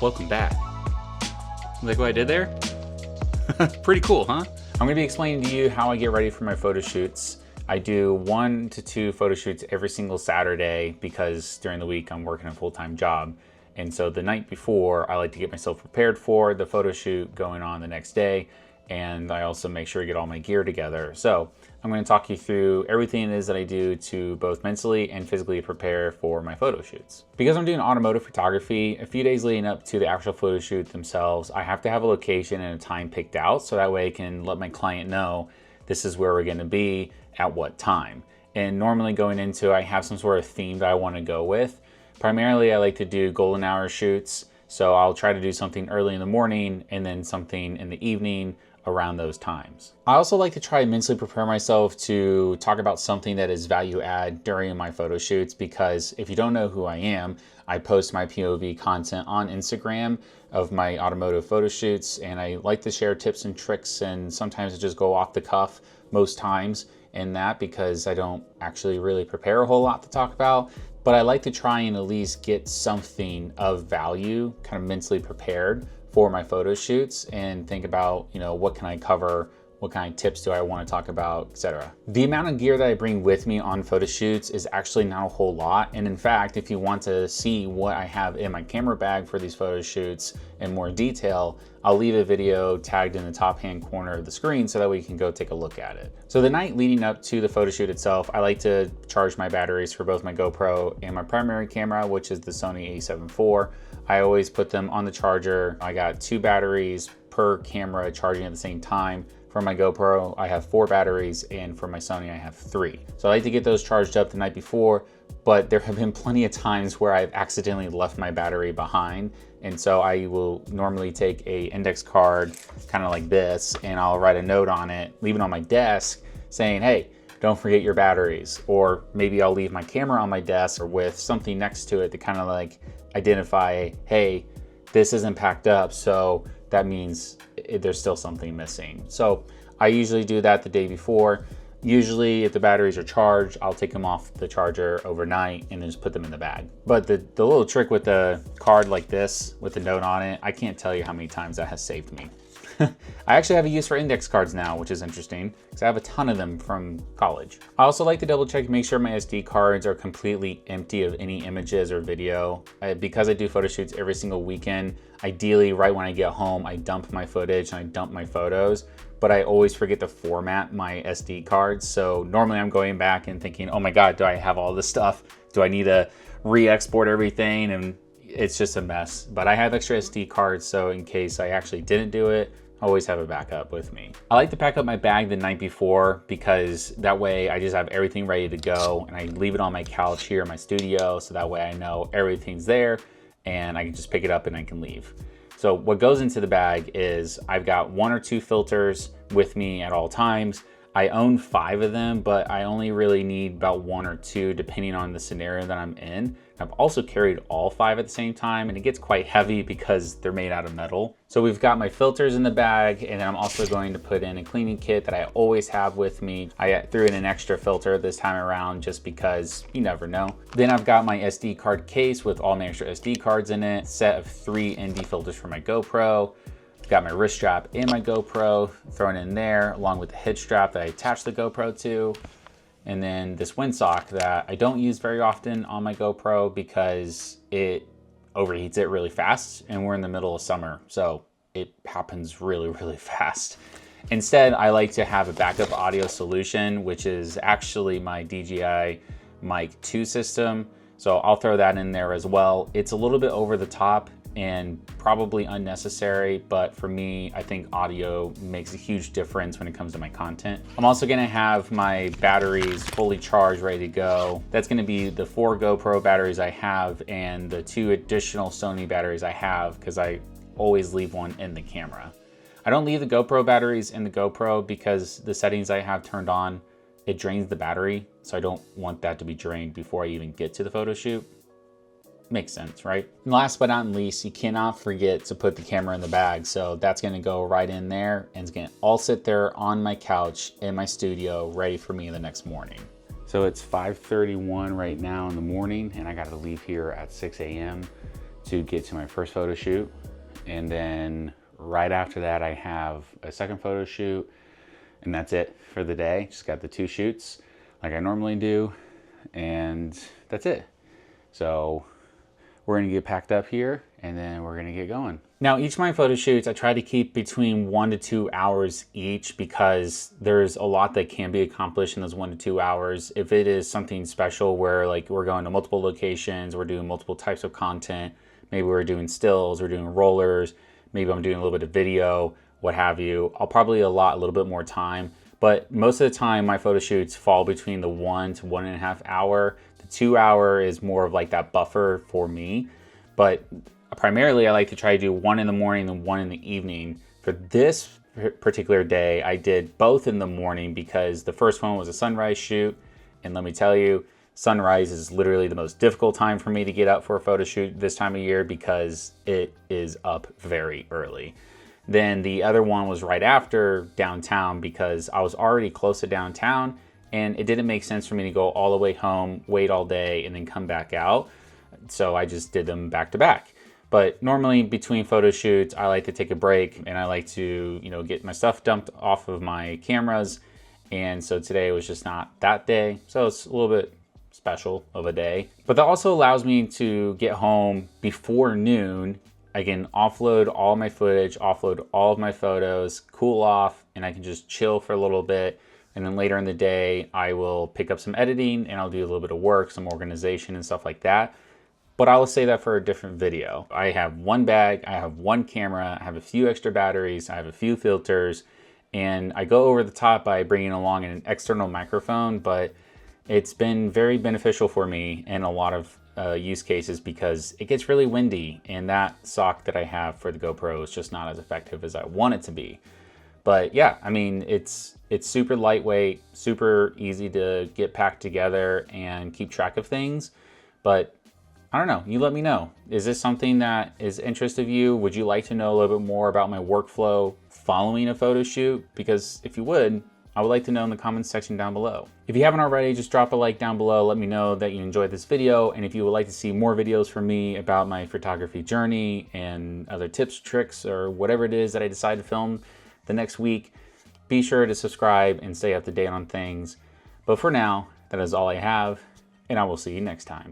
welcome back. Like what I did there? Pretty cool, huh? I'm gonna be explaining to you how I get ready for my photo shoots. I do 1 to 2 photo shoots every single Saturday because during the week I'm working a full-time job. And so the night before, I like to get myself prepared for the photo shoot going on the next day. And I also make sure I get all my gear together. So I'm going to talk you through everything it is that I do to both mentally and physically prepare for my photo shoots. Because I'm doing automotive photography, a few days leading up to the actual photo shoot themselves, I have to have a location and a time picked out so that way I can let my client know this is where we're going to be at what time. And normally going into, I have some sort of theme that I want to go with. Primarily, I like to do golden hour shoots. So I'll try to do something early in the morning and then something in the evening around those times. I also like to try and mentally prepare myself to talk about something that is value add during my photo shoots, because if you don't know who I am, I post my POV content on Instagram of my automotive photo shoots, and I like to share tips and tricks, and sometimes I just go off the cuff most times in that because I don't actually really prepare a whole lot to talk about. But I like to try and at least get something of value kind of mentally prepared for my photo shoots and think about, what can I cover? What kind of tips do I want to talk about, etc. The amount of gear that I bring with me on photo shoots is actually not a whole lot. And in fact, if you want to see what I have in my camera bag for these photo shoots in more detail, I'll leave a video tagged in the top hand corner of the screen so that way you can go take a look at it. So the night leading up to the photo shoot itself, I like to charge my batteries for both my GoPro and my primary camera, which is the Sony a7 IV. I always put them on the charger. I got 2 batteries per camera charging at the same time. For my GoPro, I have 4 batteries, and for my Sony, I have 3. So I like to get those charged up the night before, but there have been plenty of times where I've accidentally left my battery behind. And so I will normally take a index card, kind of like this, and I'll write a note on it, leave it on my desk saying, hey, don't forget your batteries. Or maybe I'll leave my camera on my desk or with something next to it to kind of like identify, hey, this isn't packed up, so that means there's still something missing. So I usually do that the day before. Usually if the batteries are charged, I'll take them off the charger overnight and then just put them in the bag. But the little trick with the card like this, with the note on it, I can't tell you how many times that has saved me. I actually have a use for index cards now, which is interesting because I have a ton of them from college. I also like to double check and make sure my SD cards are completely empty of any images or video. Because I do photo shoots every single weekend, ideally right when I get home, I dump my footage and I dump my photos, but I always forget to format my SD cards. So normally I'm going back and thinking, oh my God, do I have all this stuff? Do I need to re-export everything? And it's just a mess. But I have extra SD cards, so in case I actually didn't do it, I always have a backup with me. I like to pack up my bag the night before because that way I just have everything ready to go, and I leave it on my couch here in my studio so that way I know everything's there and I can just pick it up and I can leave. So what goes into the bag is I've got 1 or 2 filters with me at all times. I own 5 of them, but I only really need about 1 or 2 depending on the scenario that I'm in. I've also carried all 5 at the same time, and it gets quite heavy because they're made out of metal. So we've got my filters in the bag, and then I'm also going to put in a cleaning kit that I always have with me. I threw in an extra filter this time around just because you never know. Then I've got my SD card case with all my extra SD cards in it, set of 3 ND filters for my GoPro. Got my wrist strap and my GoPro thrown in there, along with the head strap that I attached the GoPro to. And then this windsock that I don't use very often on my GoPro because it overheats it really fast, and we're in the middle of summer, so it happens really, really fast. Instead, I like to have a backup audio solution, which is actually my DJI Mic 2 system. So I'll throw that in there as well. It's a little bit over the top and probably unnecessary, but for me, I think audio makes a huge difference when it comes to my content. I'm also gonna have my batteries fully charged, ready to go. That's gonna be the 4 GoPro batteries I have and the 2 additional Sony batteries I have, because I always leave one in the camera. I don't leave the GoPro batteries in the GoPro because the settings I have turned on, it drains the battery, so I don't want that to be drained before I even get to the photo shoot. Makes sense, right? And last but not least, you cannot forget to put the camera in the bag. So that's gonna go right in there and it's gonna all sit there on my couch in my studio, ready for me the next morning. So it's 5:31 right now in the morning, and I gotta leave here at 6 a.m. to get to my first photo shoot. And then right after that, I have a second photo shoot, and that's it for the day. Just got the 2 shoots like I normally do, and that's it. So we're gonna get packed up here and then we're gonna get going. Now, each of my photo shoots, I try to keep between 1 to 2 hours each because there's a lot that can be accomplished in those 1 to 2 hours. If it is something special where like we're going to multiple locations, we're doing multiple types of content, maybe we're doing stills, we're doing rollers, maybe I'm doing a little bit of video, what have you, I'll probably allot a little bit more time. But most of the time, my photo shoots fall between the 1 to 1.5 hour. The 2 hour is more of like that buffer for me. But primarily, I like to try to do 1 in the morning and 1 in the evening. For this particular day, I did both in the morning because the first one was a sunrise shoot. And let me tell you, sunrise is literally the most difficult time for me to get up for a photo shoot this time of year because it is up very early. Then the other one was right after downtown because I was already close to downtown and it didn't make sense for me to go all the way home, wait all day, and then come back out. So I just did them back to back. But normally between photo shoots, I like to take a break and I like to, get my stuff dumped off of my cameras. And so today was just not that day. So it's a little bit special of a day. But that also allows me to get home before noon. I can offload all my footage, offload all of my photos, cool off, and I can just chill for a little bit. And then later in the day, I will pick up some editing and I'll do a little bit of work, some organization and stuff like that. But I will say that for a different video. I have one bag, I have one camera, I have a few extra batteries, I have a few filters, and I go over the top by bringing along an external microphone, but it's been very beneficial for me in a lot of use cases because it gets really windy and that sock that I have for the GoPro is just not as effective as I want it to be. But yeah, I mean, it's super lightweight, super easy to get packed together and keep track of things. But I don't know, you let me know. Is this something that is interest of you? Would you like to know a little bit more about my workflow following a photo shoot? Because if you would, I would like to know in the comments section down below. If you haven't already, just drop a like down below. Let me know that you enjoyed this video. And if you would like to see more videos from me about my photography journey and other tips, tricks, or whatever it is that I decide to film the next week, be sure to subscribe and stay up to date on things. But for now, that is all I have, and I will see you next time.